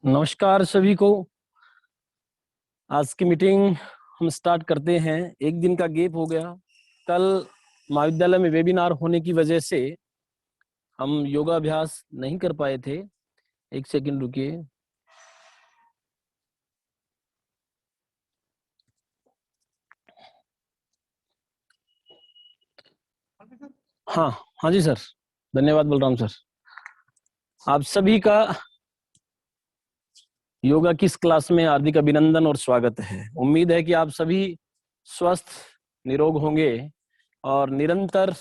नमस्कार सभी को। आज की मीटिंग हम स्टार्ट करते हैं। एक दिन का गैप हो गया। कल महाविद्यालय में वेबिनार होने की वजह से हम योगाभ्यास नहीं कर पाए थे। एक सेकंड रुकिए। हाँ हाँ जी सर, धन्यवाद बलराम सर। आप सभी का योगा की इस क्लास में हार्दिक अभिनंदन और स्वागत है। उम्मीद है कि आप सभी स्वस्थ निरोग होंगे और निरंतर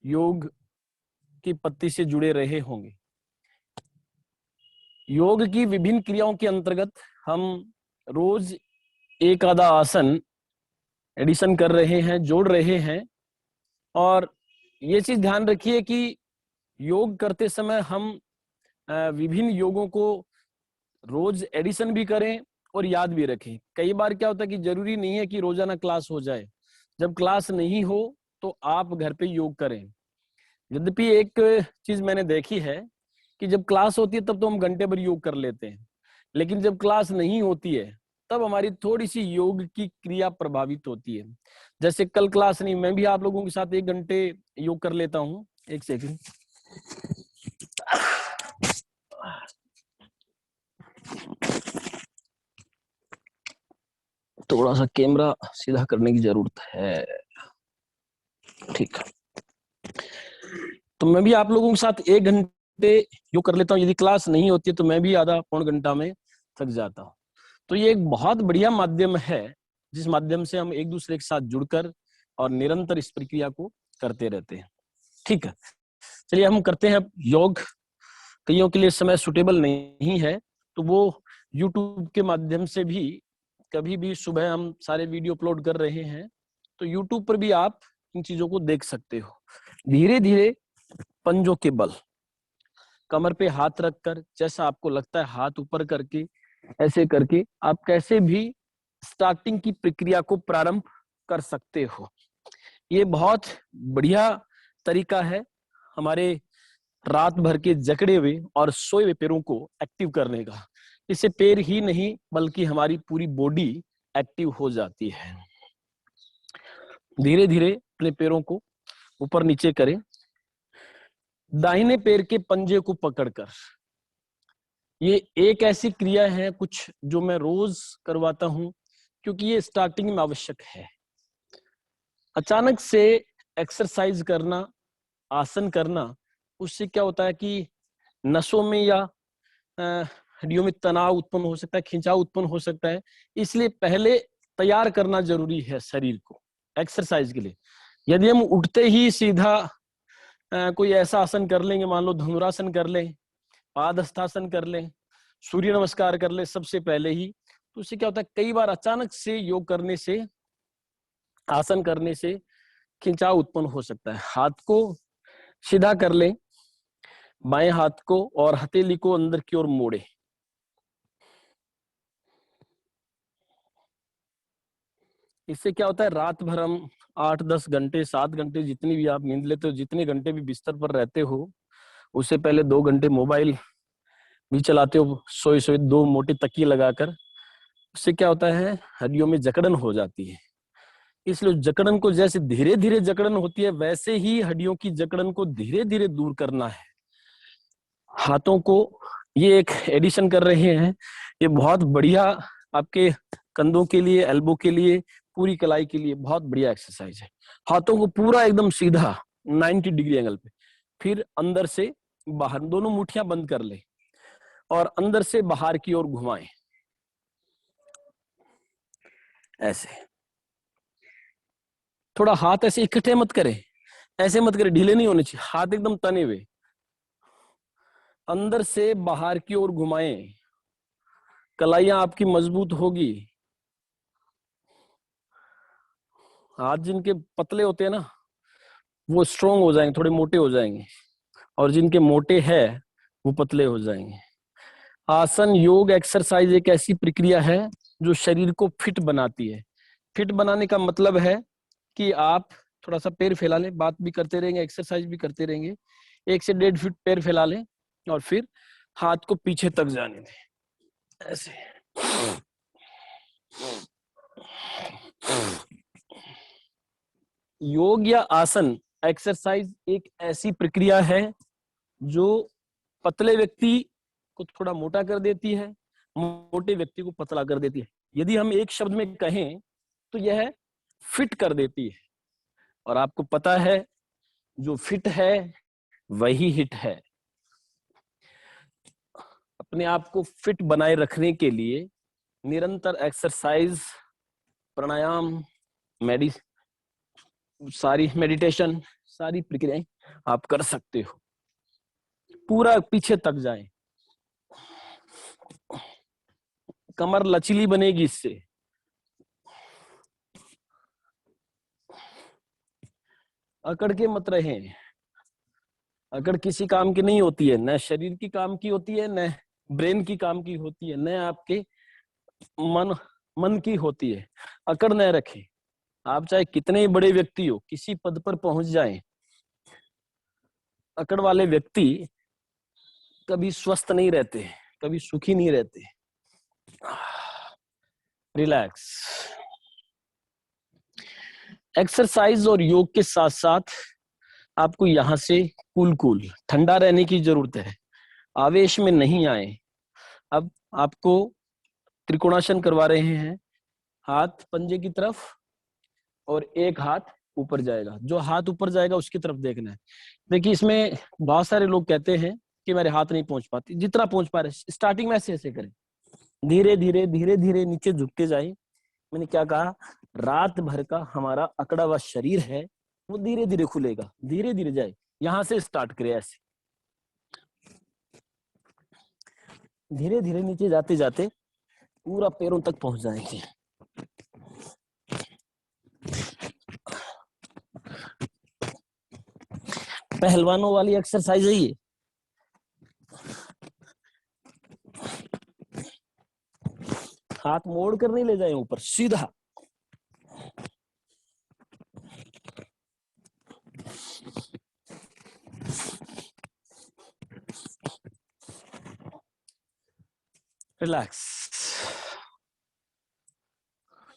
योग की पत्ति से जुड़े रहे होंगे। योग की विभिन्न क्रियाओं के अंतर्गत हम रोज एक आधा आसन एडिशन कर रहे हैं, जोड़ रहे हैं। और ये चीज ध्यान रखिए कि योग करते समय हम विभिन्न योगों को रोज एडिशन भी करें और याद भी रखें। कई बार क्या होता है कि जरूरी नहीं है कि रोजाना क्लास हो जाए। जब क्लास नहीं हो तो आप घर पे योग करें। यद्यपि एक चीज मैंने देखी है कि जब क्लास होती है तब तो हम घंटे भर योग कर लेते हैं, लेकिन जब क्लास नहीं होती है तब हमारी थोड़ी सी योग की क्रिया प्रभावित होती है। जैसे कल क्लास नहीं, मैं भी आप लोगों के साथ 1 घंटे योग कर लेता हूँ। एक सेकंड। थोड़ा सा कैमरा सीधा करने की जरूरत है। ठीक है, तो मैं भी आप लोगों के साथ 1 घंटे योग कर लेता हूँ। यदि क्लास नहीं होती है तो मैं भी आधा पौन घंटा में थक जाता हूँ। तो ये एक बहुत बढ़िया माध्यम है जिस माध्यम से हम एक दूसरे के साथ जुड़कर और निरंतर इस प्रक्रिया को करते रहते हैं। ठीक है, चलिए हम करते हैं योग। कईयों के लिए समय सुटेबल नहीं है तो वो यूट्यूब के माध्यम से भी कभी भी सुबह हम सारे वीडियो अपलोड कर रहे हैं, तो यूट्यूब पर भी आप इन चीजों को देख सकते हो। धीरे धीरे पंजों के बल, कमर पे हाथ रखकर, जैसा आपको लगता है हाथ ऊपर करके, ऐसे करके आप कैसे भी स्टार्टिंग की प्रक्रिया को प्रारंभ कर सकते हो। ये बहुत बढ़िया तरीका है हमारे रात भर के जकड़े हुए और सोए हुए पैरों को एक्टिव करने का। इससे पैर ही नहीं बल्कि हमारी पूरी बॉडी एक्टिव हो जाती है। धीरे धीरे अपने पैरों को ऊपर नीचे करें, दाहिने पैर के पंजे को पकड़कर। ये एक ऐसी क्रिया है कुछ जो मैं रोज करवाता हूं क्योंकि ये स्टार्टिंग में आवश्यक है। अचानक से एक्सरसाइज करना, आसन करना, उससे क्या होता है कि नसों में या हड्डियों में तनाव उत्पन्न हो सकता है, खिंचाव उत्पन्न हो सकता है। इसलिए पहले तैयार करना जरूरी है शरीर को एक्सरसाइज के लिए। यदि हम उठते ही सीधा कोई ऐसा आसन कर लेंगे, मान लो धनुरासन कर लें, पादहस्तासन कर लें, सूर्य नमस्कार कर लें सबसे पहले ही, तो उससे क्या होता है कई बार अचानक से योग करने से, आसन करने से खिंचाव उत्पन्न हो सकता है। हाथ को सीधा कर लें, बाएं हाथ को और हथेली को अंदर की ओर मोड़े। इससे क्या होता है रात भर हम 8-10 घंटे 7 घंटे जितनी भी आप नींद लेते हो, जितने घंटे भी बिस्तर पर रहते हो, उससे पहले 2 घंटे मोबाइल भी चलाते हो सोए सोए 2 मोटे तकिए लगाकर। उससे क्या होता है हड्डियों में जकड़न हो जाती है। इसलिए जकड़न को, जैसे धीरे धीरे जकड़न होती है वैसे ही हड्डियों की जकड़न को धीरे धीरे दूर करना है। हाथों को ये एक एडिशन कर रहे हैं, ये बहुत बढ़िया आपके कंधों के लिए, एल्बो के लिए, पूरी कलाई के लिए बहुत बढ़िया एक्सरसाइज है। हाथों को पूरा एकदम सीधा 90 डिग्री एंगल पे, फिर अंदर से बाहर दोनों मुट्ठियां बंद कर ले और अंदर से बाहर की ओर घुमाएं। ऐसे थोड़ा हाथ ऐसे इकट्ठे मत करें, ऐसे मत करें, ढीले नहीं होने चाहिए, हाथ एकदम तने हुए। अंदर से बाहर की ओर घुमाएं, कलाइयां आपकी मजबूत होगी। हाथ जिनके पतले होते हैं ना वो स्ट्रोंग हो जाएंगे, थोड़े मोटे हो जाएंगे, और जिनके मोटे हैं वो पतले हो जाएंगे। आसन, योग, एक्सरसाइज एक ऐसी प्रक्रिया है जो शरीर को फिट बनाती है। फिट बनाने का मतलब है कि आप थोड़ा सा पैर फैला लें, बात भी करते रहेंगे, एक्सरसाइज भी करते रहेंगे, 1 से 1.5 फीट पैर फैला लें और फिर हाथ को पीछे तक जाने दें। ऐसे। योग या आसन एक्सरसाइज एक ऐसी प्रक्रिया है जो पतले व्यक्ति को थोड़ा मोटा कर देती है, मोटे व्यक्ति को पतला कर देती है। यदि हम एक शब्द में कहें तो यह फिट कर देती है। और आपको पता है जो फिट है वही हिट है। अपने आप को फिट बनाए रखने के लिए निरंतर एक्सरसाइज, प्राणायाम, सारी मेडिटेशन, सारी प्रक्रियाएं आप कर सकते हो। पूरा पीछे तक जाएं, कमर लचीली बनेगी इससे। अकड़ के मत रहें। अकड़ किसी काम की नहीं होती है, न शरीर की काम की होती है, न ब्रेन की काम की होती है, न आपके मन की होती है। अकड़ न रखें। आप चाहे कितने ही बड़े व्यक्ति हो, किसी पद पर पहुंच जाएं, अकड़ वाले व्यक्ति कभी स्वस्थ नहीं रहते, कभी सुखी नहीं रहते। रिलैक्स। एक्सरसाइज और योग के साथ साथ आपको यहां से कूल ठंडा रहने की जरूरत है। आवेश में नहीं आए। अब आपको त्रिकोणासन करवा रहे हैं। हाथ पंजे की तरफ और एक हाथ ऊपर जाएगा। जो हाथ ऊपर जाएगा उसकी तरफ देखना है। देखिए, इसमें बहुत सारे लोग कहते हैं कि मेरे हाथ नहीं पहुंच पाती। जितना पहुंच पा रहे स्टार्टिंग में ऐसे ऐसे करें, धीरे धीरे धीरे धीरे नीचे झुकते जाए। मैंने क्या कहा, रात भर का हमारा अकड़ा हुआ शरीर है वो धीरे धीरे खुलेगा, धीरे धीरे जाए। यहां से स्टार्ट करें, ऐसे धीरे धीरे नीचे जाते जाते पूरा पैरों तक पहुंच जाएंगे। पहलवानों वाली एक्सरसाइज है ये। हाथ मोड़ कर नहीं ले जाए ऊपर, सीधा। रिलैक्स।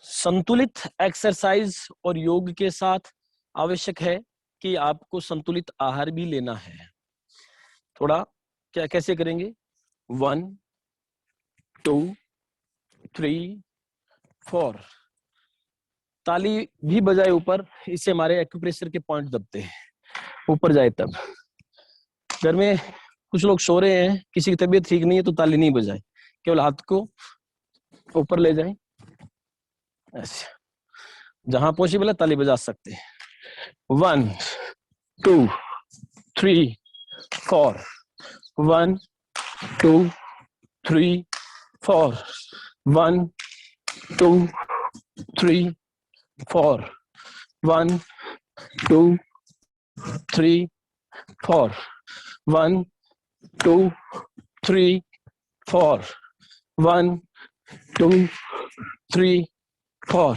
संतुलित एक्सरसाइज और योग के साथ आवश्यक है कि आपको संतुलित आहार भी लेना है। थोड़ा क्या कैसे करेंगे, 1 2 3 4। ताली भी बजाए ऊपर, इससे हमारे एक्यूप्रेशर के पॉइंट दबते हैं। ऊपर जाए तब। घर में कुछ लोग सो रहे हैं, किसी की तबीयत ठीक नहीं है तो ताली नहीं बजाए, केवल हाथ को ऊपर ले जाए। ऐसे जहां पॉसिबल है ताली बजा सकते हैं। 1 2 3 4। 1 2 3 4। 1 2 3 4। 1 2 3 4। 1 2 3 4। 1 2 3 4।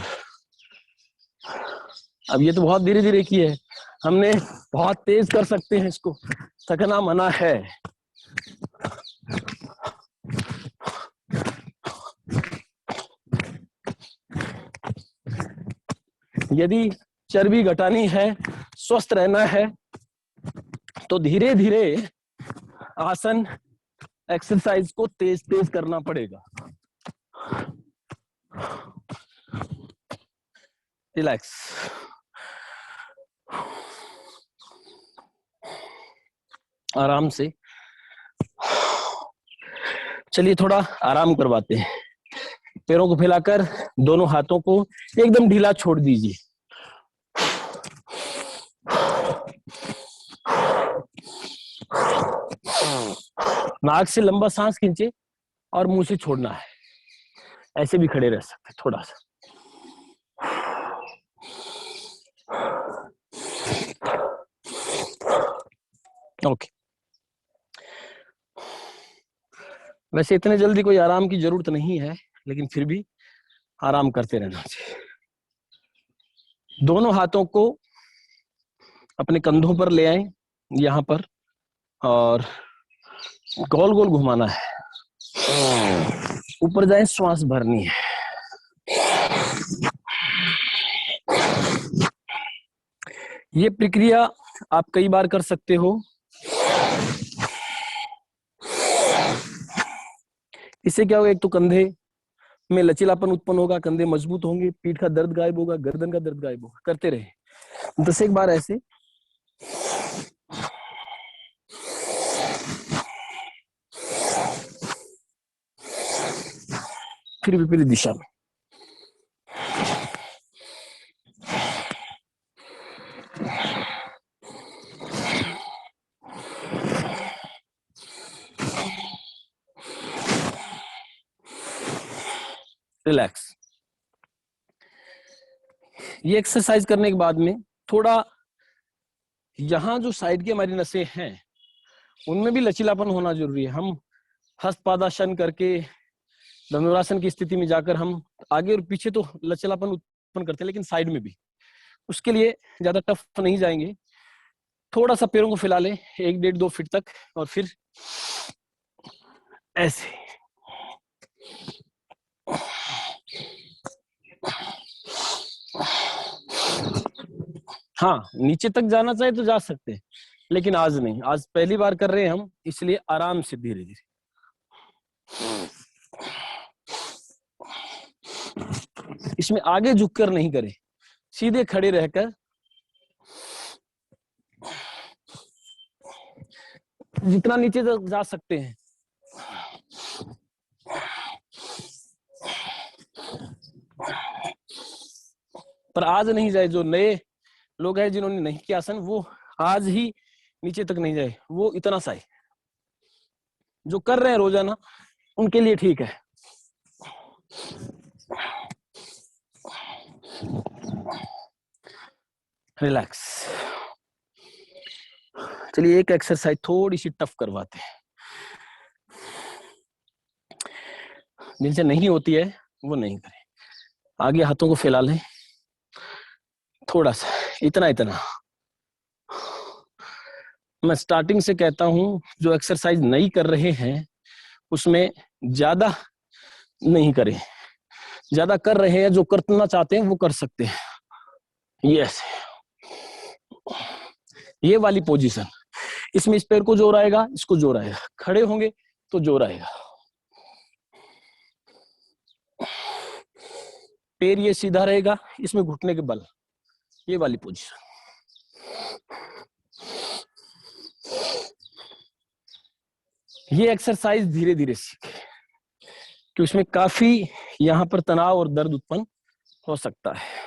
अब ये तो बहुत धीरे धीरे की है, हमने बहुत तेज कर सकते हैं इसको, थकना मना है। यदि चर्बी घटानी है, स्वस्थ रहना है, तो धीरे धीरे आसन एक्सरसाइज को तेज तेज करना पड़ेगा। रिलैक्स। आराम से। चलिए थोड़ा आराम करवाते हैं। पैरों को फैलाकर दोनों हाथों को एकदम ढीला छोड़ दीजिए। नाक से लंबा सांस खींचे और मुंह से छोड़ना है। ऐसे भी खड़े रह सकते थोड़ा सा। ओके। वैसे इतने जल्दी कोई आराम की जरूरत नहीं है, लेकिन फिर भी आराम करते रहना चाहिए। दोनों हाथों को अपने कंधों पर ले आए, यहां पर, और गोल गोल घुमाना है। ऊपर जाए, श्वास भरनी है। ये प्रक्रिया आप कई बार कर सकते हो। इससे क्या होगा, एक तो कंधे में लचीलापन उत्पन्न होगा, कंधे मजबूत होंगे, पीठ का दर्द गायब होगा, गर्दन का दर्द गायब होगा। करते रहे 10 एक बार ऐसे। फिर विपरीत दिशा में। रिलैक्स। ये एक्सरसाइज करने के बाद में थोड़ा यहां जो साइड की हमारी नसें हैं उनमें भी लचीलापन होना जरूरी है। हम हस्तपादासन करके धनुरासन की स्थिति में जाकर हम आगे और पीछे तो लचीलापन उत्पन्न करते हैं, लेकिन साइड में भी। उसके लिए ज्यादा टफ नहीं जाएंगे, थोड़ा सा पैरों को फैला लें 1 1.5 2 फीट तक, और फिर ऐसे। हाँ, नीचे तक जाना चाहे तो जा सकते हैं, लेकिन आज नहीं। आज पहली बार कर रहे हैं हम, इसलिए आराम से धीरे धीरे। इसमें आगे झुककर नहीं करें, सीधे खड़े रहकर जितना नीचे तक जा सकते हैं। पर आज नहीं जाए, जो नए लोग हैं जिन्होंने नहीं किया आसन, वो आज ही नीचे तक नहीं जाए, वो इतना सा है। जो कर रहे हैं रोजाना उनके लिए ठीक है। रिलैक्स। चलिए एक एक्सरसाइज थोड़ी सी टफ करवाते हैं, जिनसे नहीं होती है वो नहीं करें। आगे हाथों को फैला लें थोड़ा सा, इतना इतना। मैं स्टार्टिंग से कहता हूं, जो एक्सरसाइज नहीं कर रहे हैं उसमें ज्यादा नहीं करें, ज्यादा कर रहे हैं जो करना चाहते हैं वो कर सकते हैं। यस, ये वाली पोजीशन, इसमें इस पैर को जोर आएगा, इसको जोर आएगा, खड़े होंगे तो जोर आएगा। पैर ये सीधा रहेगा, इसमें घुटने के बल, ये वाली पोजीशन। ये एक्सरसाइज धीरे धीरे सीखें, कि उसमें काफी यहां पर तनाव और दर्द उत्पन्न हो सकता है।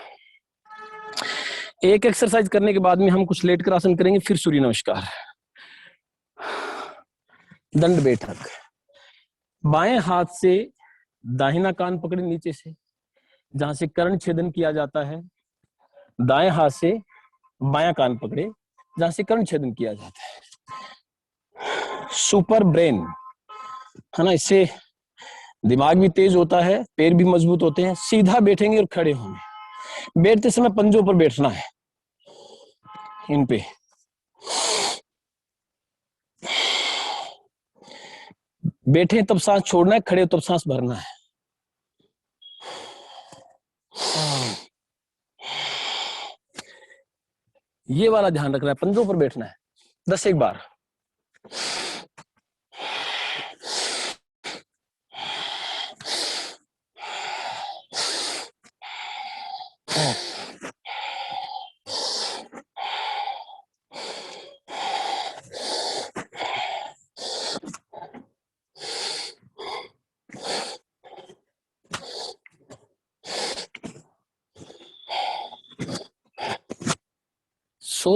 एक एक्सरसाइज करने के बाद में हम कुछ लेटकर आसन करेंगे, फिर सूर्य नमस्कार। दंड बैठक। बाएं हाथ से दाहिना कान पकड़े नीचे से, जहां से कर्ण छेदन किया जाता है। दाएं हाथ से बायां कान पकड़े, जहां से कर्ण छेदन किया जाता है। सुपर ब्रेन, है ना, इससे दिमाग भी तेज होता है, पैर भी मजबूत होते हैं। सीधा बैठेंगे और खड़े होंगे। बैठते समय पंजों पर बैठना है, इन पे। बैठे तब सांस छोड़ना है, खड़े तब सांस भरना है। ये वाला ध्यान रखना है, पंजों पर बैठना है 10 एक बार।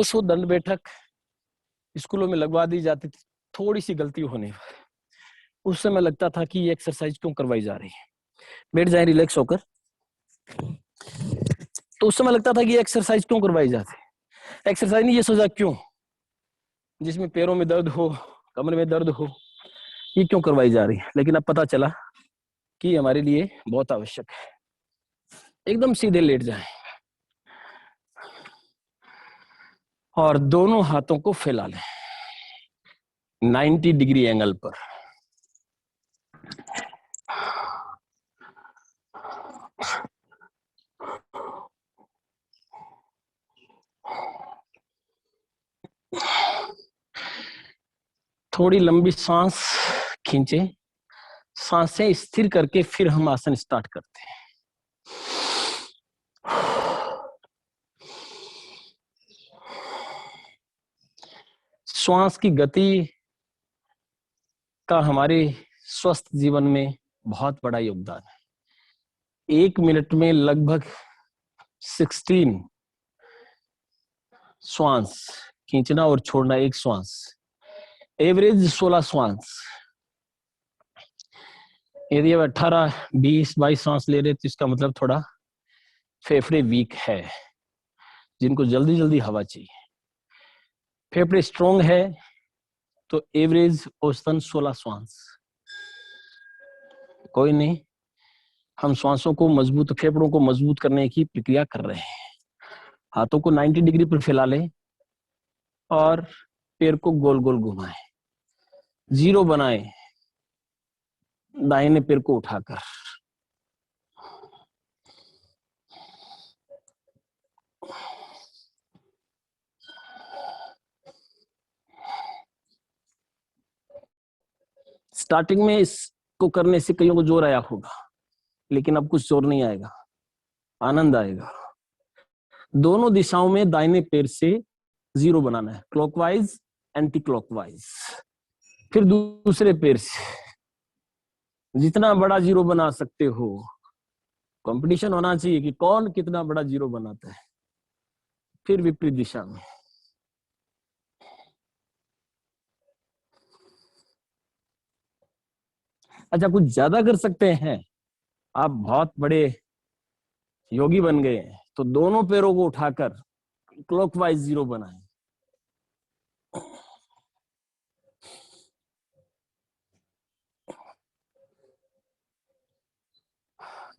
सौ दंड बैठक स्कूलों में लगवा दी जाती थी, थोड़ी सी गलती होने पर उस समय लगता था कि ये एक्सरसाइज क्यों करवाई जा रही है। बैठ जाए रिलैक्स होकर। तो उस समय लगता था कि ये एक्सरसाइज क्यों करवाई जाती है। एक्सरसाइज नहीं, ये सजा क्यों, जिसमें पैरों में दर्द हो, कमर में दर्द हो, ये क्यों करवाई जा रही है। लेकिन अब पता चला कि हमारे लिए बहुत आवश्यक है। एकदम सीधे लेट जाएं और दोनों हाथों को फैला लें 90 डिग्री एंगल पर। थोड़ी लंबी सांस खींचे, सांसें स्थिर करके फिर हम आसन स्टार्ट करते हैं। श्वास की गति का हमारे स्वस्थ जीवन में बहुत बड़ा योगदान है। 1 मिनट में लगभग 16 श्वास खींचना और छोड़ना, एक श्वास, एवरेज 16 श्वास। यदि अब 18, 20, 22 सांस ले रहे तो इसका मतलब थोड़ा फेफड़े वीक है, जिनको जल्दी जल्दी हवा चाहिए। फेफड़े स्ट्रोंग है तो एवरेज औसतन 16 श्वास। कोई नहीं, हम श्वासों को मजबूत, फेफड़ों को मजबूत करने की प्रक्रिया कर रहे हैं। हाथों को 90 डिग्री पर फैला लें और पैर को गोल गोल घुमाएं, जीरो बनाएं दाहिने पैर को उठाकर। स्टार्टिंग में इसको करने से कईयों को जोर आया होगा, लेकिन अब कुछ जोर नहीं आएगा, आनंद आएगा। दोनों दिशाओं में दाहिने पैर से जीरो बनाना है, क्लॉकवाइज एंटी क्लॉकवाइज। फिर दूसरे पैर से जितना बड़ा जीरो बना सकते हो। कंपटीशन होना चाहिए कि कौन कितना बड़ा जीरो बनाता है। फिर विपरीत दिशा में। अच्छा, कुछ ज्यादा कर सकते हैं, आप बहुत बड़े योगी बन गए हैं तो दोनों पैरों को उठाकर क्लॉकवाइज जीरो बनाएं।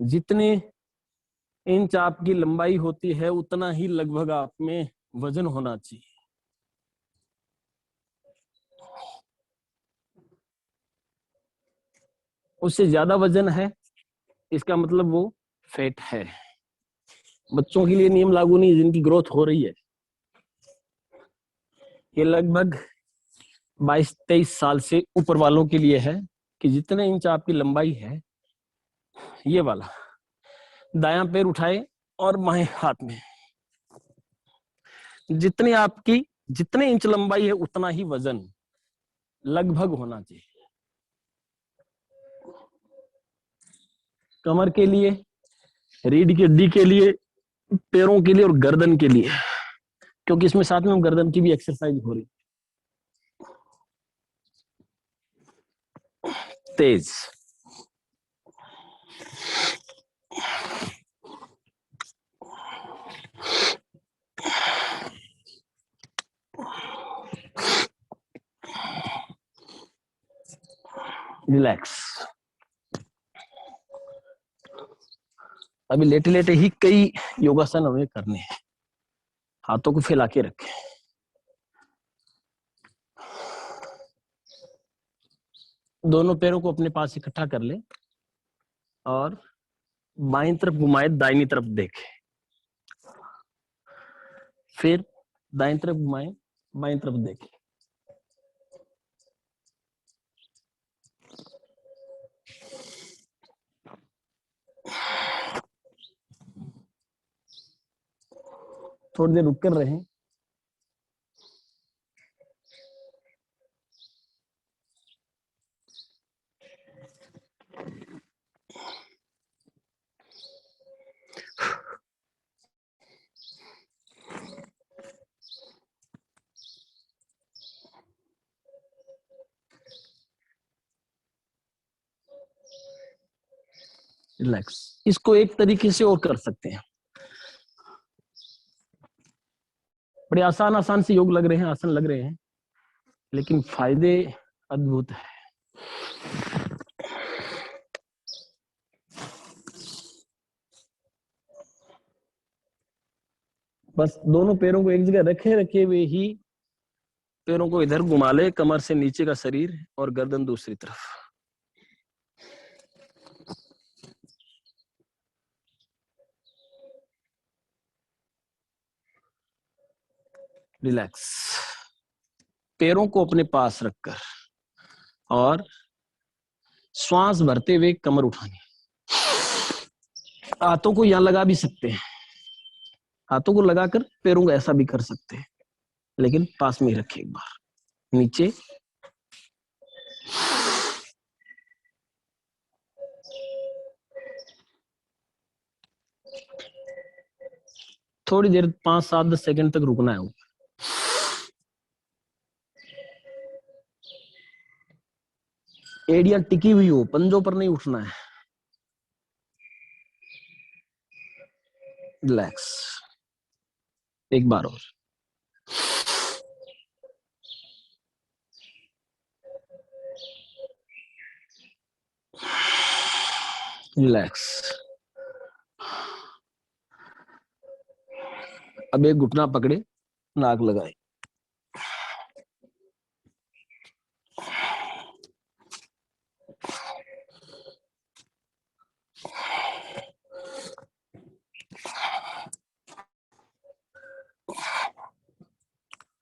जितने इंच आपकी लंबाई होती है उतना ही लगभग आप में वजन होना चाहिए। उससे ज्यादा वजन है इसका मतलब वो फैट है। बच्चों के लिए नियम लागू नहीं, जिनकी ग्रोथ हो रही है। ये लगभग 22-23 साल से ऊपर वालों के लिए है कि जितने इंच आपकी लंबाई है, ये वाला दायां पैर उठाए और बाएं हाथ में, जितने इंच लंबाई है उतना ही वजन लगभग होना चाहिए। कमर के लिए, रीढ़ की हड्डी के लिए, पैरों के लिए और गर्दन के लिए, क्योंकि इसमें साथ में गर्दन की भी एक्सरसाइज हो रही। तेज रिलैक्स। अभी लेटे लेटे ही कई योगासन हमें करने हैं। हाथों को फैला के रखें। दोनों पैरों को अपने पास इकट्ठा कर ले और बाईं तरफ घुमाए, दाहिनी तरफ देखें। फिर दाईं तरफ घुमाए, बाईं तरफ देखें। थोड़ी देर रुक कर रहें। रिलैक्स। इसको एक तरीके से और कर सकते हैं। बड़े आसान आसान से योग लग रहे हैं, आसन लग रहे हैं, लेकिन फायदे अद्भुत है। बस दोनों पैरों को एक जगह रखे रखे हुए ही पैरों को इधर घुमा ले, कमर से नीचे का शरीर और गर्दन दूसरी तरफ। रिलैक्स। पैरों को अपने पास रखकर और श्वास भरते हुए कमर उठानी। हाथों को यहां लगा भी सकते हैं, हाथों को लगाकर पैरों को ऐसा भी कर सकते हैं, लेकिन पास में ही रखें। एक बार नीचे, थोड़ी देर 5-7-10 सेकंड तक रुकना है। एड़ियां टिकी हुई हो, पंजों पर नहीं उठना है। रिलैक्स। एक बार और। रिलैक्स। अब एक घुटना पकड़े, नाक लगाए।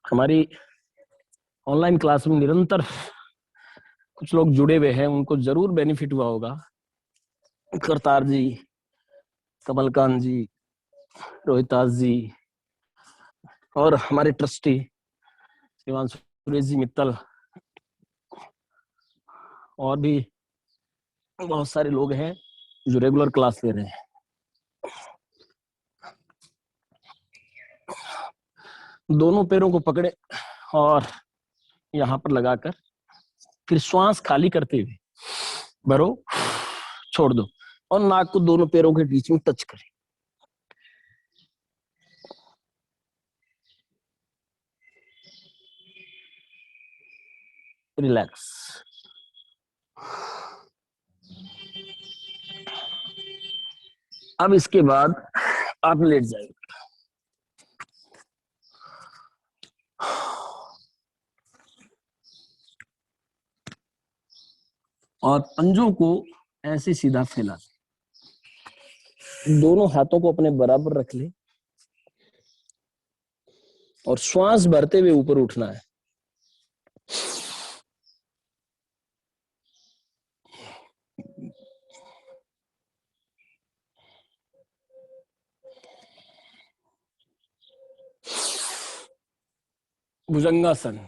हमारी ऑनलाइन क्लास में निरंतर कुछ लोग जुड़े हुए हैं, उनको जरूर बेनिफिट हुआ होगा। करतार जी, कमलकांत जी, रोहितास जी, और हमारे ट्रस्टी श्रीमान सुरेश जी मित्तल, और भी बहुत सारे लोग हैं जो रेगुलर क्लास ले रहे हैं। दोनों पैरों को पकड़े और यहां पर लगाकर फिर श्वास खाली करते हुए भरो, छोड़ दो, और नाक को दोनों पैरों के बीच में टच करें। रिलैक्स। अब इसके बाद आप लेट जाएंगे और पंजों को ऐसे सीधा फैला, दोनों हाथों को अपने बराबर रख ले और श्वास भरते हुए ऊपर उठना है। भुजंगासन।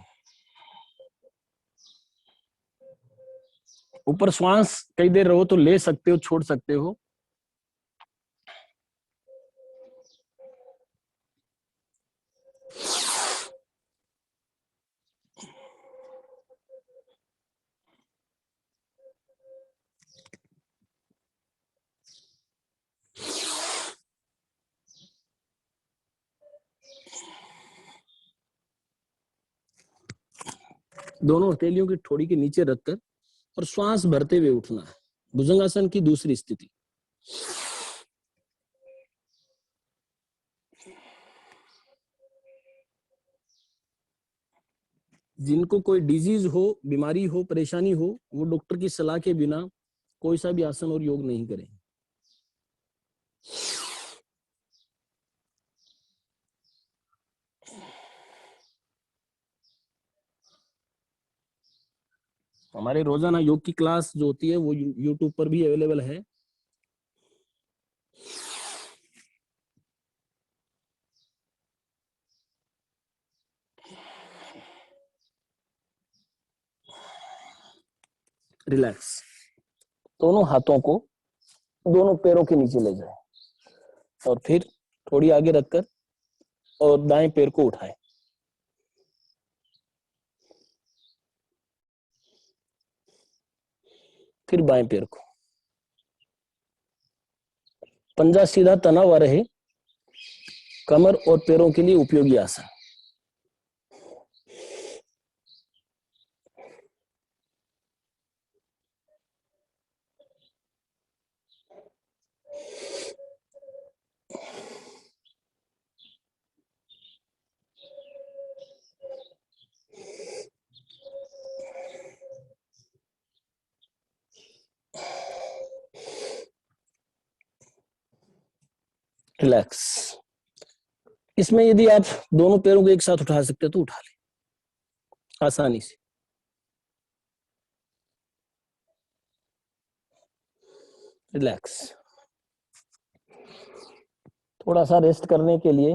ऊपर श्वास कई देर रहो तो ले सकते हो, छोड़ सकते हो। दोनों हथेलियों की ठोड़ी के नीचे रखकर और श्वास भरते हुए उठना है। भुजंगासन की दूसरी स्थिति। जिनको कोई डिजीज हो, बीमारी हो, परेशानी हो, वो डॉक्टर की सलाह के बिना कोई सा भी आसन और योग नहीं करें। हमारे रोजाना योग की क्लास जो होती है वो यूट्यूब पर भी अवेलेबल है। रिलैक्स। दोनों हाथों को दोनों पैरों के नीचे ले जाए और फिर थोड़ी आगे रखकर और दाएं पैर को उठाए। फिर बाएं पैर को। पंजा सीधा तना हुआ रहे। कमर और पैरों के लिए उपयोगी आसन। रिलैक्स। इसमें यदि आप दोनों पैरों को एक साथ उठा सकते हो तो उठा ले आसानी से। रिलैक्स। थोड़ा सा रेस्ट करने के लिए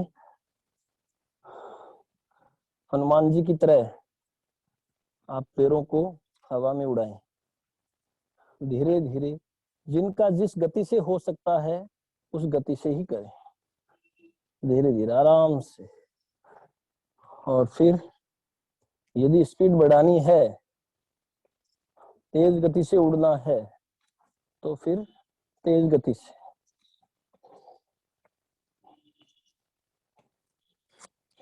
हनुमान जी की तरह आप पैरों को हवा में उड़ाएं, धीरे धीरे, जिनका जिस गति से हो सकता है उस गति से ही करें, धीरे धीरे आराम से। और फिर यदि स्पीड बढ़ानी है, तेज गति से उड़ना है, तो फिर तेज गति से।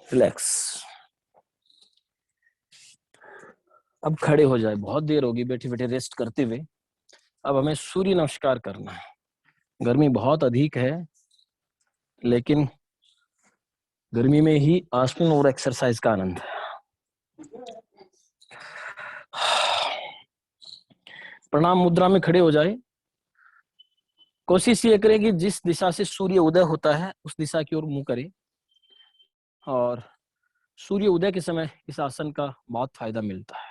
रिलैक्स। अब खड़े हो जाए, बहुत देर होगी बैठे बैठे रेस्ट करते हुए। अब हमें सूर्य नमस्कार करना है। गर्मी बहुत अधिक है, लेकिन गर्मी में ही आसन और एक्सरसाइज का आनंद है। प्रणाम मुद्रा में खड़े हो जाए। कोशिश ये करें कि जिस दिशा से सूर्य उदय होता है उस दिशा की ओर मुंह करें। और सूर्य उदय के समय इस आसन का बहुत फायदा मिलता है।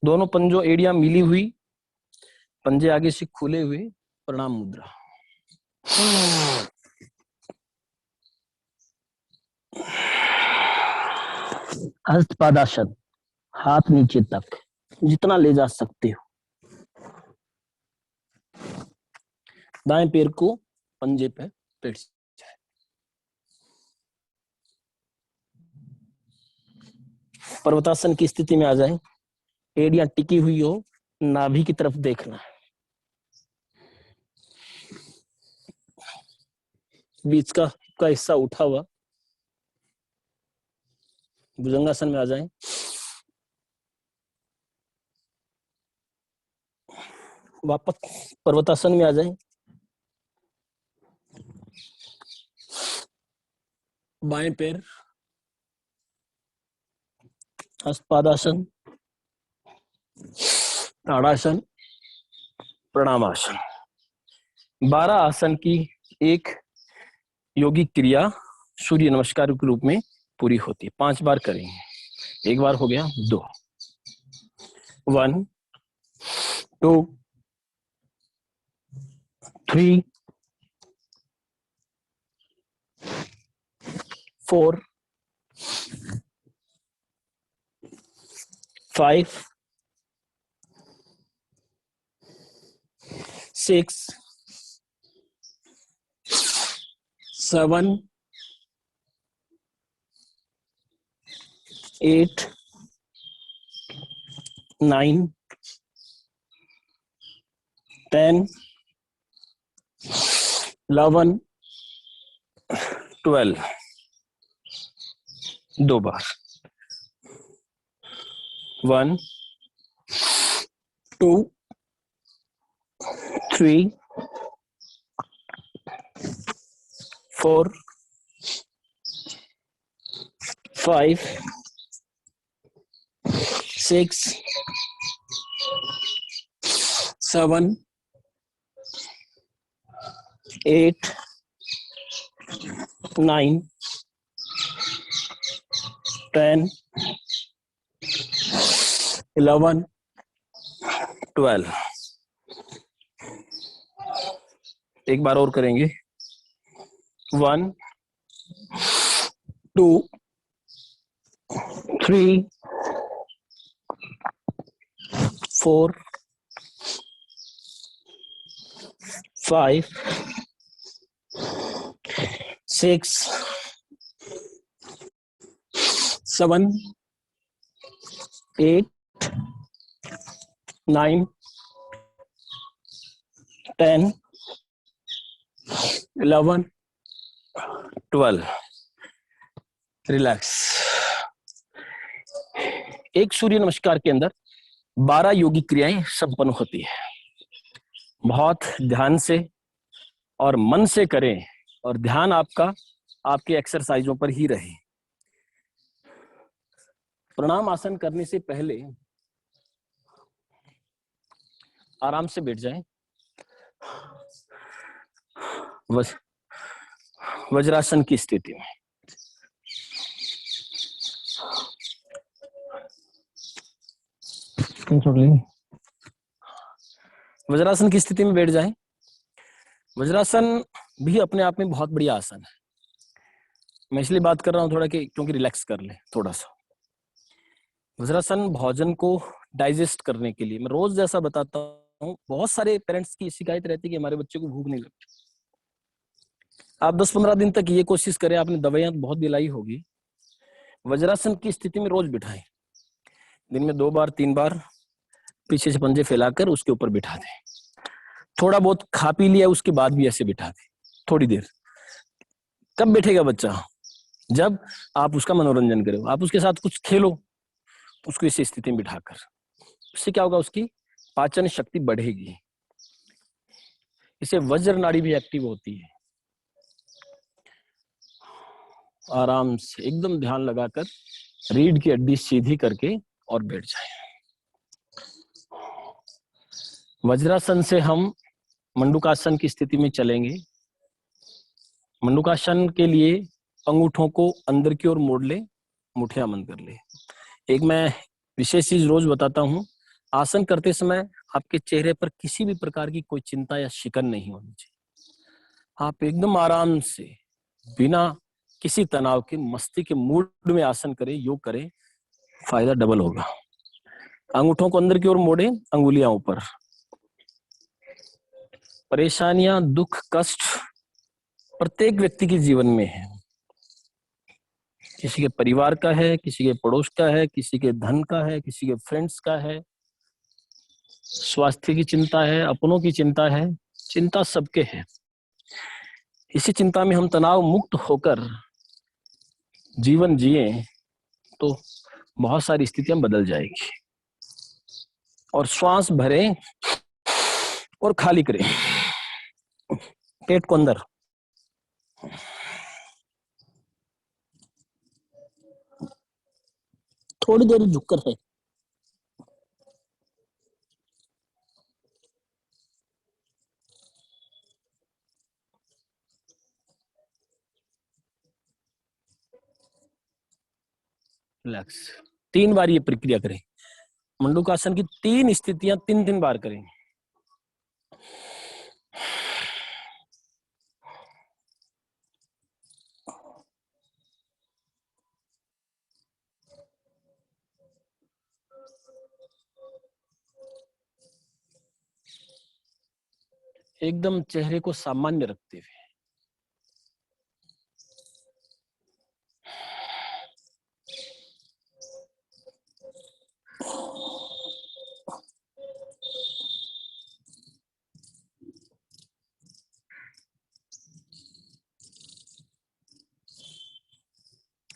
दोनों पंजों एड़ियां मिली हुई, पंजे आगे से खुले हुए, प्रणाम मुद्रा। हस्तपादासन, हाथ नीचे तक जितना ले जा सकते हो। दाएं पैर को पंजे पे पेट जाए। पर्वतासन की स्थिति में आ जाए, एड़ियां टिकी हुई हो, नाभि की तरफ देखना, बीच का हिस्सा उठा हुआ। भुजंगासन में आ जाए। वापस पर्वतासन में आ जाए। बाएं पैर हस्तपादासन, ताड़ासन, प्रणामासन। 12 आसन की एक योगिक क्रिया सूर्य नमस्कार के रूप में पूरी होती है। 5 बार करेंगे। एक बार हो गया, 2, 1, 2, 3, 4, 5, 6, 7, 8, 9, 10, 11, 12। 2 बार। 1, 2, 3, 4, 5, 6, 7, 8, 9, 10, 11, 12। एक बार और करेंगे। 1, 2, 3, 4, 5, 6, 7, 8, 9, 10, 11, 12। रिलैक्स। एक सूर्य नमस्कार के अंदर 12 योगिक क्रियाएं संपन्न होती है। बहुत ध्यान से और मन से करें, और ध्यान आपका आपके एक्सरसाइजों पर ही रहे। प्रणाम आसन करने से पहले आराम से बैठ जाएं। वज्रासन की स्थिति में वज्रासन की स्थिति में बैठ जाएं। वज्रासन भी अपने आप में बहुत बढ़िया आसन है। मैं इसलिए बात कर रहा हूँ थोड़ा कि क्योंकि रिलैक्स कर ले थोड़ा सा। वज्रासन भोजन को डाइजेस्ट करने के लिए मैं रोज जैसा बताता हूँ। बहुत सारे पेरेंट्स की शिकायत रहती है कि हमारे बच्चे को भूख नहीं लगती। आप 10-15 दिन तक ये कोशिश करें, आपने दवाइयां बहुत दिलाई होगी, वज्रासन की स्थिति में रोज बिठाएं। दिन में 2 बार 3 बार पीछे से पंजे फैलाकर उसके ऊपर बिठा दें। थोड़ा बहुत खा पी लिया उसके बाद भी ऐसे बिठा दें थोड़ी देर। कब बैठेगा बच्चा? जब आप उसका मनोरंजन करो, आप उसके साथ कुछ खेलो, उसको इस स्थिति में बिठाकर। उससे क्या होगा? उसकी पाचन शक्ति बढ़ेगी। इससे वज्र नाड़ी भी एक्टिव होती है। आराम से एकदम ध्यान लगाकर रीढ़ की हड्डी सीधी करके और बैठ जाए। वज्रासन से हम मंडूकासन की स्थिति में चलेंगे। मंडूकासन के लिए अंगूठों को अंदर की ओर मोड़ ले, मुठियां बंद कर ले। एक मैं विशेष चीज रोज बताता हूँ, आसन करते समय आपके चेहरे पर किसी भी प्रकार की कोई चिंता या शिकन नहीं होनी चाहिए। आप एकदम आराम से बिना किसी तनाव के मस्ती के मूड में आसन करें, योग करें, फायदा डबल होगा। अंगूठों को अंदर की ओर मोड़े, अंगुलियां ऊपर। परेशानियां, दुख, कष्ट प्रत्येक व्यक्ति के जीवन में है। किसी के परिवार का है, किसी के पड़ोस का है, किसी के धन का है, किसी के फ्रेंड्स का है, स्वास्थ्य की चिंता है, अपनों की चिंता है। चिंता सबके है। इसी चिंता में हम तनाव मुक्त होकर जीवन जिए तो बहुत सारी स्थितियां बदल जाएगी। और श्वास भरें और खाली करें, पेट को अंदर। थोड़ी देर झुककर है। रिलैक्स। 3 बार ये प्रक्रिया करें। मंडूकासन की 3 स्थितियां 3-3 बार करें। एकदम चेहरे को सामान्य रखते हुए।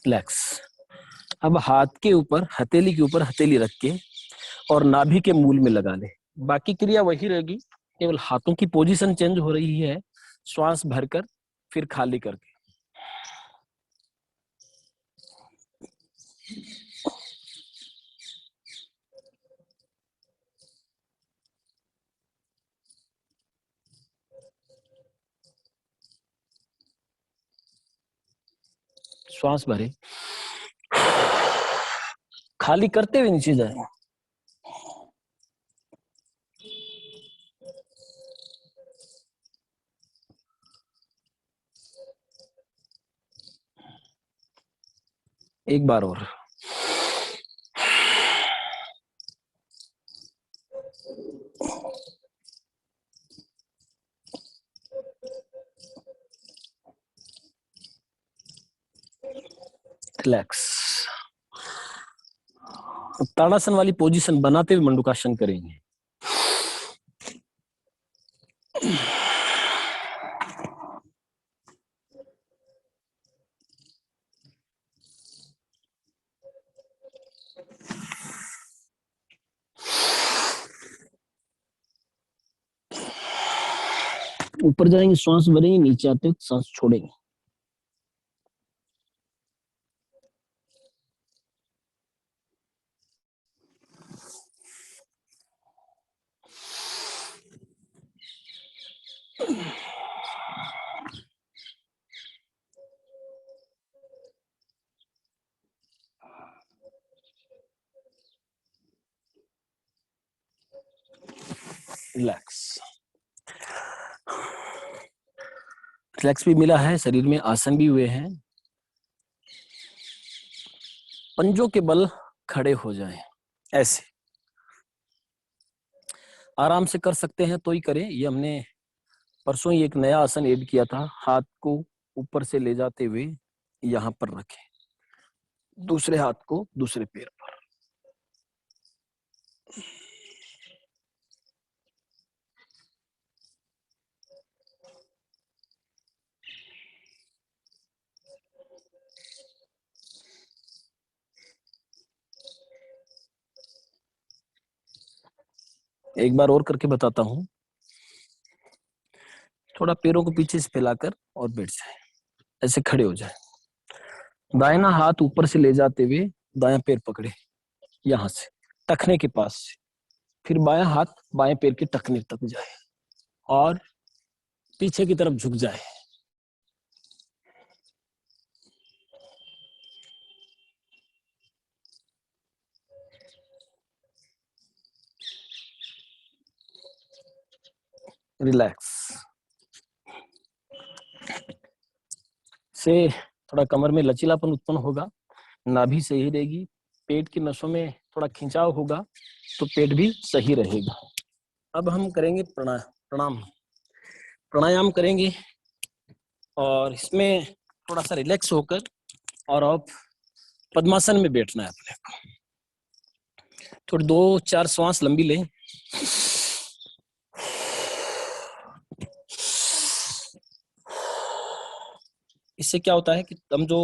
रिलैक्स। अब हाथ के ऊपर, हथेली के ऊपर हथेली रख के और नाभि के मूल में लगा ले। बाकी क्रिया वही रहेगी, केवल हाथों की पोजीशन चेंज हो रही है। श्वास भरकर फिर खाली करके। श्वास भरे, खाली करते हुए नीचे जाए। एक बार और। रिलैक्स। ताड़ासन वाली पोजीशन बनाते हुए मंडूकासन करेंगे। ऊपर जाएंगे, श्वास भरेंगे, नीचे आते हुए सांस छोड़ेंगे। रिलैक्स। रिलैक्स भी मिला है, शरीर में आसन भी हुए हैं। पंजों के बल खड़े हो जाएं, ऐसे आराम से कर सकते हैं तो ही करें। ये हमने परसों ही एक नया आसन ऐड किया था। हाथ को ऊपर से ले जाते हुए यहां पर रखें, दूसरे हाथ को दूसरे पैर पर। एक बार और करके बताता हूं। थोड़ा पैरों को पीछे से फैलाकर और बैठ जाए, ऐसे खड़े हो जाए। दाहिना हाथ ऊपर से ले जाते हुए दायां पैर पकड़े, यहां से टखने के पास से। फिर बायां हाथ बाएं पैर के टखने तक जाए और पीछे की तरफ झुक जाए। रिलैक्स से थोड़ा कमर में लचीलापन उत्पन्न होगा, नाभि सही रहेगी, पेट की नसों में थोड़ा खिंचाव होगा तो पेट भी सही रहेगा। अब हम करेंगे प्रणाम प्राणायाम करेंगे और इसमें थोड़ा सा रिलैक्स होकर और अब पद्मासन में बैठना है अपने को। थोड़ी 2-4 श्वास लंबी लें। इससे क्या होता है कि हम जो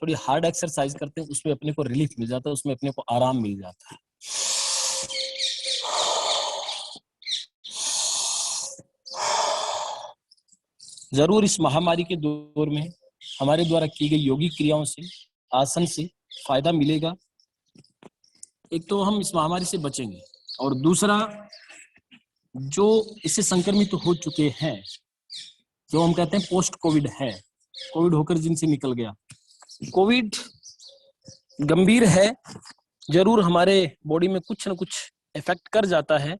थोड़ी हार्ड एक्सरसाइज करते हैं उसमें अपने को रिलीफ मिल जाता है, उसमें अपने को आराम मिल जाता है। जरूर इस महामारी के दौर में हमारे द्वारा की गई योगिक क्रियाओं से, आसन से फायदा मिलेगा। एक तो हम इस महामारी से बचेंगे और दूसरा जो इससे संक्रमित हो चुके हैं, जो हम कहते हैं पोस्ट कोविड है, कोविड होकर जिनसे निकल गया, कोविड गंभीर है, जरूर हमारे बॉडी में कुछ न कुछ इफेक्ट कर जाता है,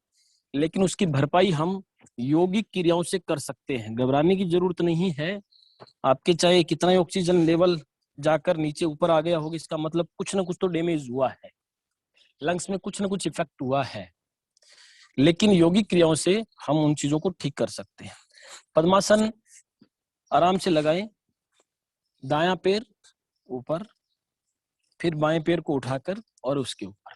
लेकिन उसकी भरपाई हम योगिक क्रियाओं से कर सकते हैं। घबराने की जरूरत नहीं है। आपके चाहे कितना ही ऑक्सीजन लेवल जाकर नीचे ऊपर आ गया होगा, इसका मतलब कुछ ना कुछ तो डैमेज हुआ है, लंग्स में कुछ ना कुछ इफेक्ट हुआ है, लेकिन योगिक क्रियाओं से हम उन चीजों को ठीक कर सकते हैं। पद्मासन आराम से लगाएं, दायां पैर ऊपर, फिर बाएं पैर को उठाकर और उसके ऊपर।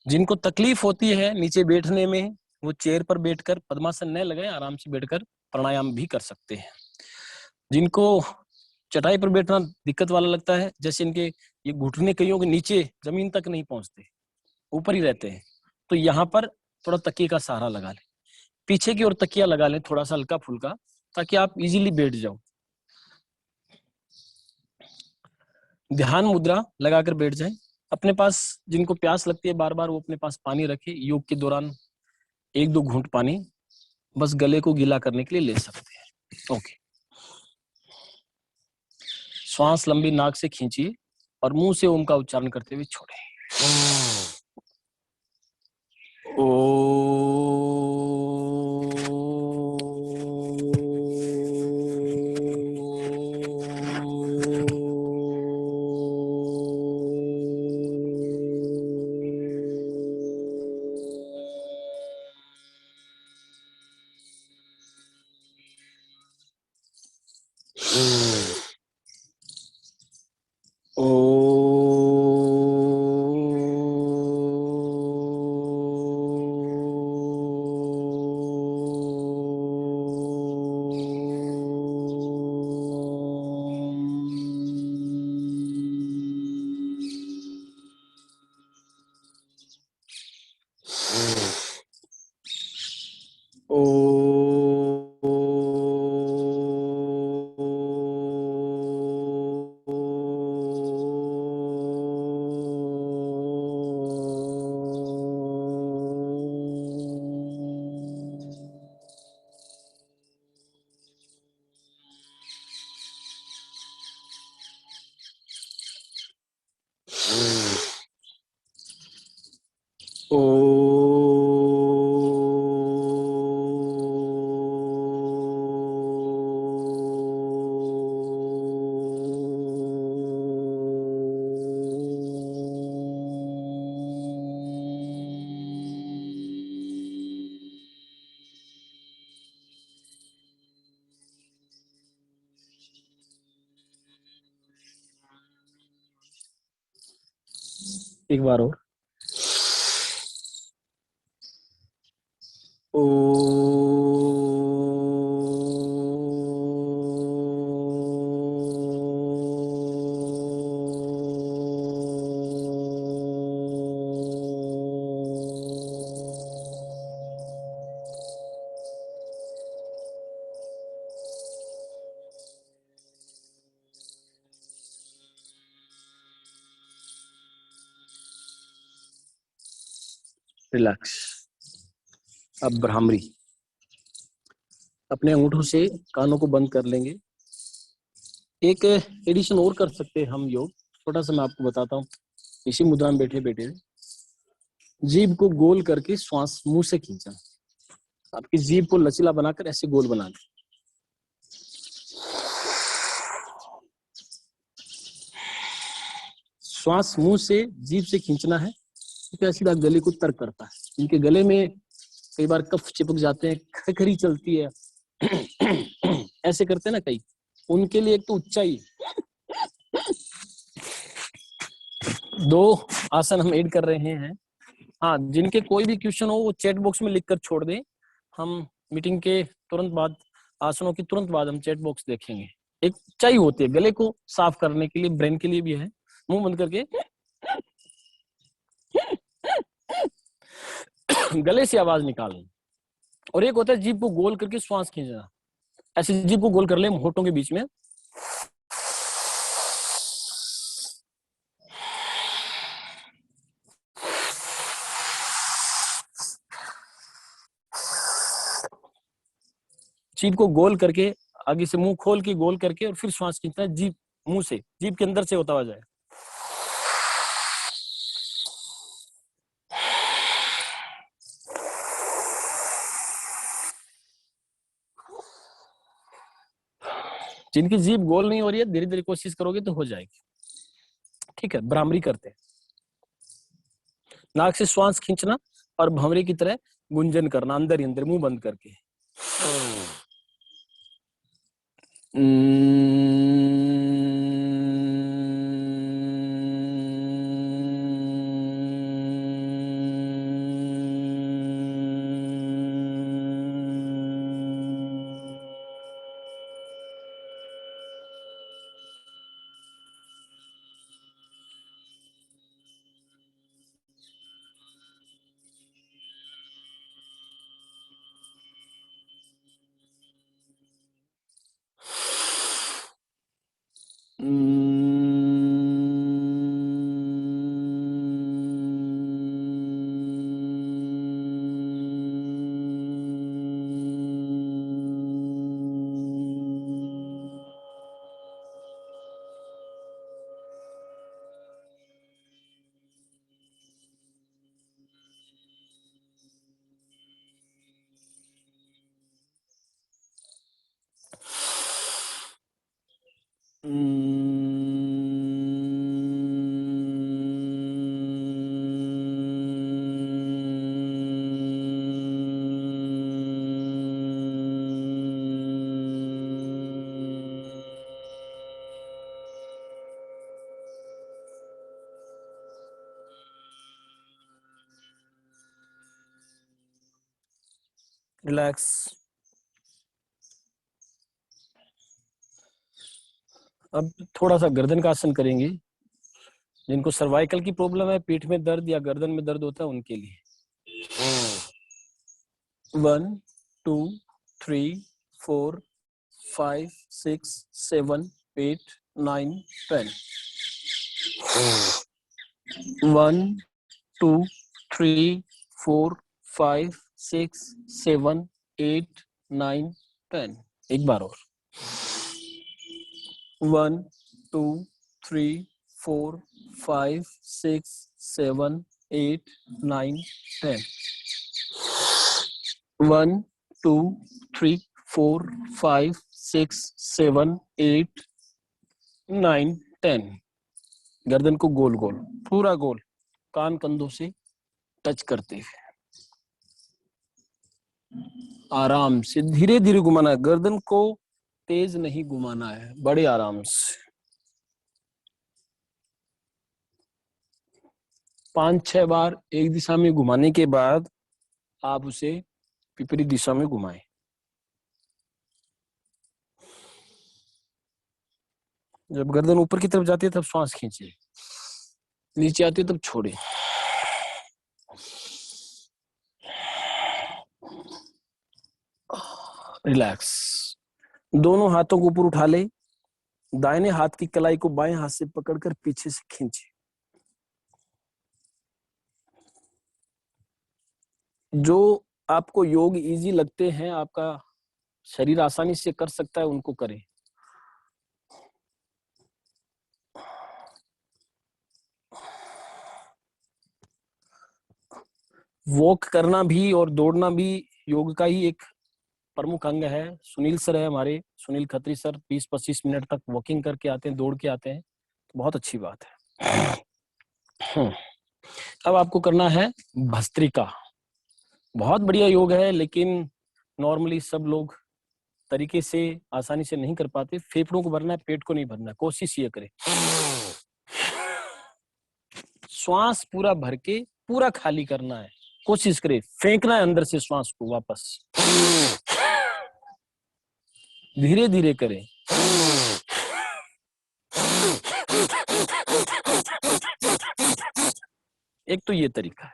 जिनको तकलीफ होती है नीचे बैठने में, वो चेयर पर बैठकर पद्मासन न लगाएं, आराम से बैठकर प्राणायाम भी कर सकते हैं। जिनको चटाई पर बैठना दिक्कत वाला लगता है, जैसे इनके ये घुटने कईयों के नीचे जमीन तक नहीं पहुंचते, ऊपर ही रहते हैं, तो यहाँ पर थोड़ा तकिए का सहारा लगा लें, पीछे की ओर तकिया लगा लें थोड़ा सा हल्का फुल्का, ताकि आप इजीली बैठ जाओ। ध्यान मुद्रा लगाकर बैठ जाएं। अपने पास जिनको प्यास लगती है बार बार, वो अपने पास पानी रखे। योग के दौरान 1-2 घूंट पानी बस गले को गीला करने के लिए ले सकते हैं। ओके, श्वास लंबी नाक से खींचिए और मुंह से ओम का उच्चारण करते हुए छोड़े। ओ ओ एक बार और। ओ रिलैक्स। अब भ्रामरी, अपने अंगूठों से कानों को बंद कर लेंगे। एक एडिशन और कर सकते हैं हम योग, छोटा सा मैं आपको बताता हूँ। इसी मुद्रा में बैठे बैठे जीभ को गोल करके श्वास मुंह से खींचना। आपकी जीभ को लचीला बनाकर ऐसे गोल बना लें। श्वास मुंह से जीभ से खींचना है, क्योंकि सीधा गले को तर्क करता है। इनके गले में कई बार कफ चिपक जाते हैं, खखरी चलती है, ऐसे करते हैं ना कई, उनके लिए एक तो ऊंचाई। 2 आसन हम ऐड कर रहे हैं। हाँ, जिनके कोई भी क्वेश्चन हो वो चैट बॉक्स में लिखकर छोड़ दें। हम मीटिंग के तुरंत बाद, आसनों के तुरंत बाद हम चैट बॉक्स देखेंगे। एक ऊंचाई होती है गले को साफ करने के लिए, ब्रेन के लिए भी है। मुंह बंद करके गले से आवाज निकालनी। और एक होता है जीभ को गोल करके श्वास खींचना। ऐसे जीभ को गोल कर ले होठों के बीच में। जीभ को गोल करके आगे से मुंह खोल के गोल करके और फिर श्वास खींचना है। जीभ मुंह से, जीभ के अंदर से होता हुआ जाए। जिनकी जीभ गोल नहीं हो रही है, धीरे धीरे कोशिश करोगे तो हो जाएगी। ठीक है, भ्रामरी करते हैं। नाक से श्वास खींचना और भंवरे की तरह गुंजन करना अंदर ही अंदर, मुंह बंद करके। रिलैक्स। अब थोड़ा सा गर्दन का आसन करेंगे। जिनको सर्वाइकल की प्रॉब्लम है, पीठ में दर्द या गर्दन में दर्द होता है, उनके लिए 1 2 3 4 5 6 7 8 9 10। 1 2 3 4 5 6 7 8 9 10। एक बार और। 1 2 3 4 5 6 7 8 9 10। 1 2 3 4 5 6 7 8 9 10। गर्दन को गोल गोल, पूरा गोल, कान कंधों से टच करते हुए आराम से धीरे धीरे घुमाना है। गर्दन को तेज नहीं घुमाना है, बड़े आराम से। 5-6 बार एक दिशा में घुमाने के बाद आप उसे विपरीत दिशा में घुमाएं। जब गर्दन ऊपर की तरफ जाती है तब श्वास खींचिए, नीचे आती है तब छोड़े। रिलैक्स। दोनों हाथों को ऊपर उठा ले, दाहिने हाथ की कलाई को बाएं हाथ से पकड़कर पीछे से खींचे। जो आपको योग इजी लगते हैं, आपका शरीर आसानी से कर सकता है, उनको करें। वॉक करना भी और दौड़ना भी योग का ही एक प्रमुख अंग है। सुनील सर है हमारे, सुनील खत्री सर, 20-25 मिनट तक वॉकिंग करके आते हैं, दौड़ के आते हैं, तो बहुत अच्छी बात है। अब आपको करना है भस्त्रिका। बहुत बढ़िया योग है, लेकिन नॉर्मली सब लोग तरीके से आसानी से नहीं कर पाते। फेफड़ों को भरना है, पेट को नहीं भरना है। कोशिश ये करें, श्वास पूरा भर के पूरा खाली करना है। कोशिश करें, फेंकना है अंदर से श्वास को वापस। धीरे धीरे करें। एक तो ये तरीका है,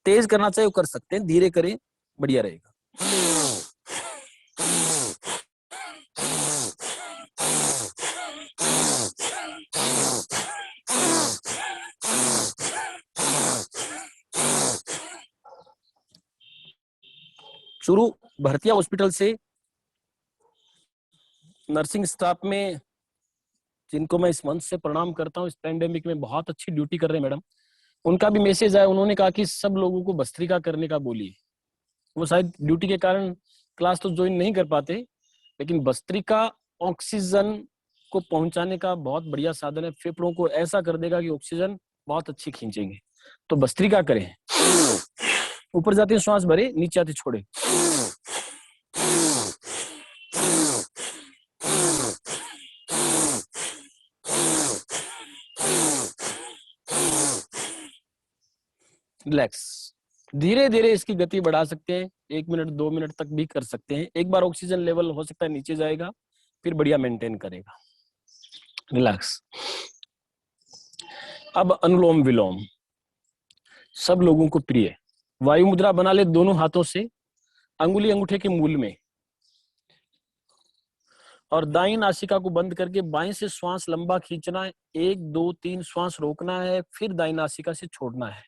तेज करना चाहिए वो कर सकते हैं, धीरे करें बढ़िया रहेगा। शुरू भरतिया हॉस्पिटल से नर्सिंग स्टाफ में, जिनको मैं इस मंच से प्रणाम करता हूँ, इस पेंडेमिक में बहुत अच्छी ड्यूटी कर रहे हैं मैडम। उनका भी मैसेज आया, उन्होंने कहा कि सब लोगों को भस्त्रिका करने का बोलिए। वो शायद ड्यूटी के कारण क्लास तो ज्वाइन नहीं कर पाते, लेकिन भस्त्रिका ऑक्सीजन को पहुंचाने का बहुत बढ़िया साधन है। फेफड़ों को ऐसा कर देगा कि ऑक्सीजन बहुत अच्छी खींचेंगे। तो भस्त्रिका करें। ऊपर जाते हैं श्वास भरे, नीचे आते छोड़े। रिलैक्स। धीरे धीरे इसकी गति बढ़ा सकते हैं, 1 मिनट 2 मिनट तक भी कर सकते हैं। एक बार ऑक्सीजन लेवल हो सकता है नीचे जाएगा, फिर बढ़िया मेंटेन करेगा। रिलैक्स। अब अनुलोम विलोम सब लोगों को प्रिय। वायु मुद्रा बना ले दोनों हाथों से, अंगुली अंगूठे के मूल में, और दाईं नासिका को बंद करके बाएं से श्वास लंबा खींचना है। 1 2 3 श्वास रोकना है, फिर दाईं नासिका से छोड़ना है।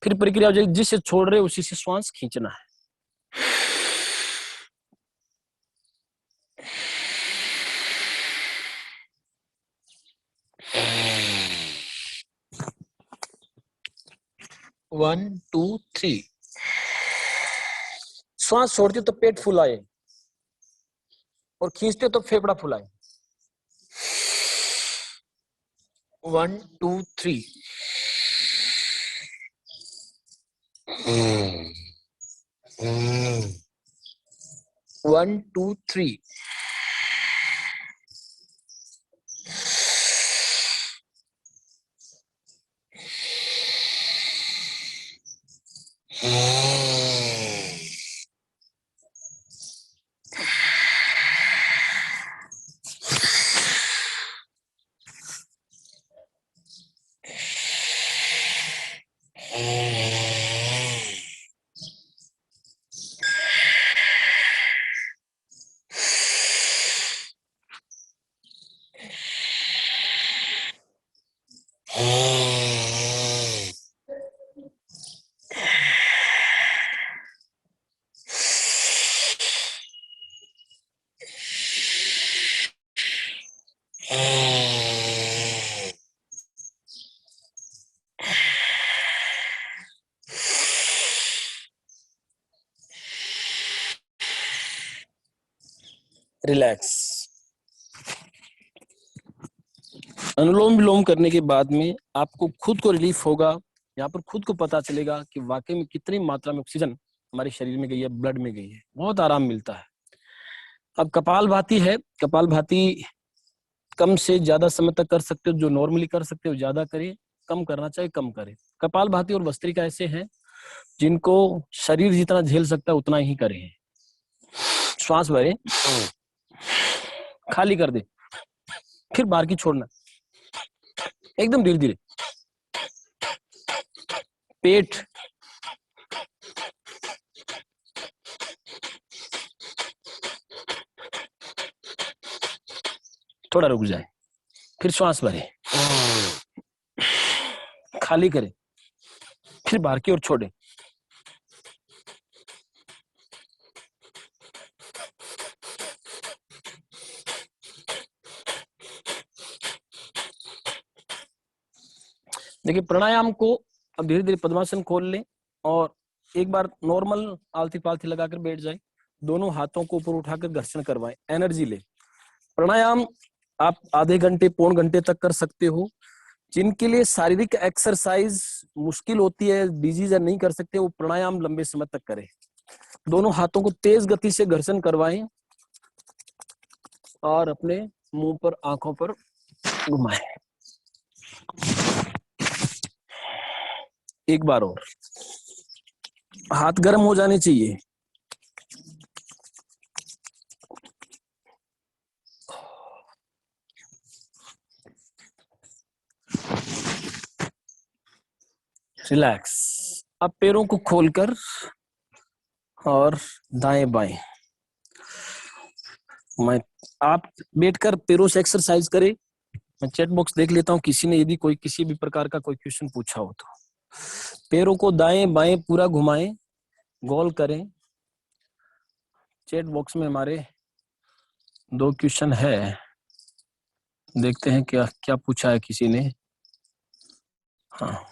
फिर प्रक्रिया हो जाएगी, जिससे छोड़ रहे उसी से श्वास खींचना है। One two three. श्वास छोड़ते हो तो पेट फुलाए और खींचते हो तो फेफड़ा फुलाए। 1 2 3। 1 2 3। रिलैक्स। अनुलोम विलोम करने के बाद में आपको खुद को रिलीफ होगा। यहाँ पर खुद को पता चलेगा कि वाकई में कितनी मात्रा में ऑक्सीजन हमारे शरीर में गई है, ब्लड में गई है। बहुत आराम मिलता है। अब कपालभाति है। कपालभाति कम से ज्यादा समय तक कर सकते हो, जो नॉर्मली कर सकते हो ज्यादा करें, कम करना चाहे कम करे। कपालभाति और भस्त्रिका ऐसे हैं जिनको शरीर जितना झेल सकता है उतना ही करें। श्वास भरे, खाली कर दे, फिर बाहर की छोड़ना, एकदम धीरे धीरे। पेट, थोड़ा रुक जाए, फिर श्वास भरे, खाली करें, फिर बाहर की ओर छोड़े। देखिए प्राणायाम को अब धीरे धीरे पद्मासन खोल लें और एक बार नॉर्मल आलती पालथी लगाकर बैठ जाए। दोनों हाथों को ऊपर उठाकर घर्षण करवाएं, एनर्जी ले। प्राणायाम आप आधे घंटे पौन घंटे तक कर सकते हो। जिनके लिए शारीरिक एक्सरसाइज मुश्किल होती है, डिजीज नहीं कर सकते, वो प्राणायाम लंबे समय तक करें। दोनों हाथों को तेज गति से घर्षण करवाएं और अपने मुंह पर, आंखों पर घुमाएं। एक बार और, हाथ गर्म हो जाने चाहिए। रिलैक्स। अब पैरों को खोलकर और दाएं बाएं, मैं आप बैठकर पैरों से एक्सरसाइज करें। मैं चैट बॉक्स देख लेता हूं, किसी ने यदि कोई किसी भी प्रकार का कोई क्वेश्चन पूछा हो तो। पैरों को दाएं बाएं पूरा घुमाएं, गोल करें। चैट बॉक्स में हमारे 2 क्वेश्चन है, देखते हैं क्या क्या पूछा है किसी ने। हाँ,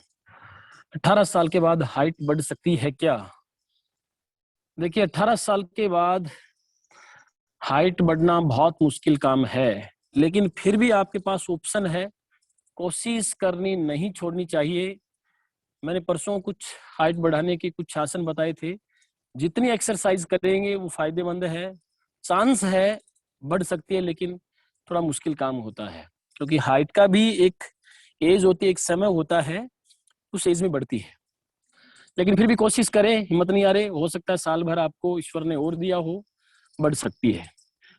18 साल के बाद हाइट बढ़ सकती है क्या? देखिए 18 साल के बाद हाइट बढ़ना बहुत मुश्किल काम है, लेकिन फिर भी आपके पास ऑप्शन है, कोशिश करनी नहीं छोड़नी चाहिए। मैंने परसों कुछ हाइट बढ़ाने के कुछ आसन बताए थे। जितनी एक्सरसाइज करेंगे वो फायदेमंद है। चांस है बढ़ सकती है, लेकिन थोड़ा मुश्किल काम होता है, क्योंकि हाइट का भी एक एज होती है, एक समय होता है, उस एज में बढ़ती है। लेकिन फिर भी कोशिश करें, हिम्मत नहीं आ रहे, हो सकता है साल भर आपको ईश्वर ने और दिया हो, बढ़ सकती है।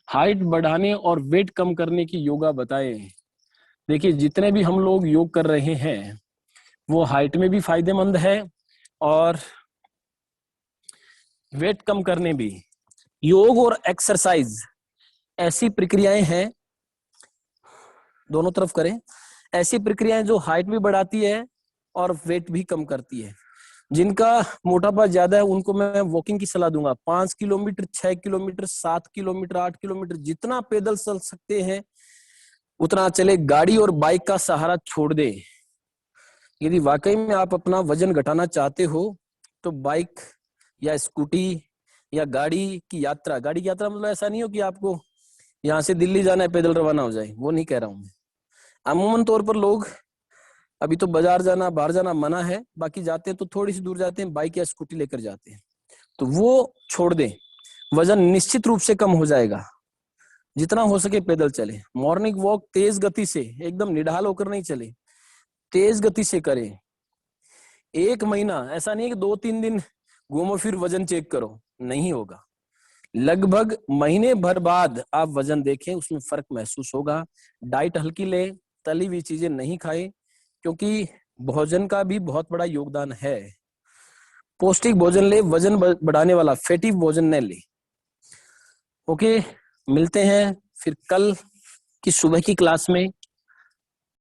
हाइट बढ़ाने और वेट कम करने की योगा बताए। देखिए जितने भी हम लोग योग कर रहे हैं वो हाइट में भी फायदेमंद है और वेट कम करने भी। योग और एक्सरसाइज ऐसी प्रक्रियाएं हैं, दोनों तरफ करें, ऐसी प्रक्रियाएं जो हाइट भी बढ़ाती है और वेट भी कम करती है। जिनका मोटापा ज्यादा है उनको मैं वॉकिंग की सलाह दूंगा। 5 किलोमीटर, 6 किलोमीटर, 7 किलोमीटर, 8 किलोमीटर, जितना पैदल चल सकते हैं उतना चले। गाड़ी और बाइक का सहारा छोड़ दे। यदि वाकई में आप अपना वजन घटाना चाहते हो तो बाइक या स्कूटी या गाड़ी की यात्रा, गाड़ी की यात्रा मतलब ऐसा नहीं हो कि आपको यहाँ से दिल्ली जाना है पैदल रवाना हो जाए, वो नहीं कह रहा हूं मैं। अमूमन तौर पर लोग अभी तो बाजार जाना, बाहर जाना मना है, बाकी जाते हैं तो थोड़ी सी दूर जाते हैं, बाइक या स्कूटी लेकर जाते हैं, तो वो छोड़ दें। वजन निश्चित रूप से कम हो जाएगा। जितना हो सके पैदल चले। मॉर्निंग वॉक तेज गति से, एकदम निढाल होकर नहीं चले, तेज गति से करें। 1 महीना, ऐसा नहीं है कि 2-3 दिन घूमो फिर वजन चेक करो, नहीं होगा। लगभग महीने भर बाद आप वजन देखें, उसमें फर्क महसूस होगा। डाइट हल्की ले, तली हुई चीजें नहीं खाएं, क्योंकि भोजन का भी बहुत बड़ा योगदान है। पौष्टिक भोजन ले, वजन बढ़ाने वाला फैटी भोजन न ले। ओके, मिलते हैं फिर कल की सुबह की क्लास में।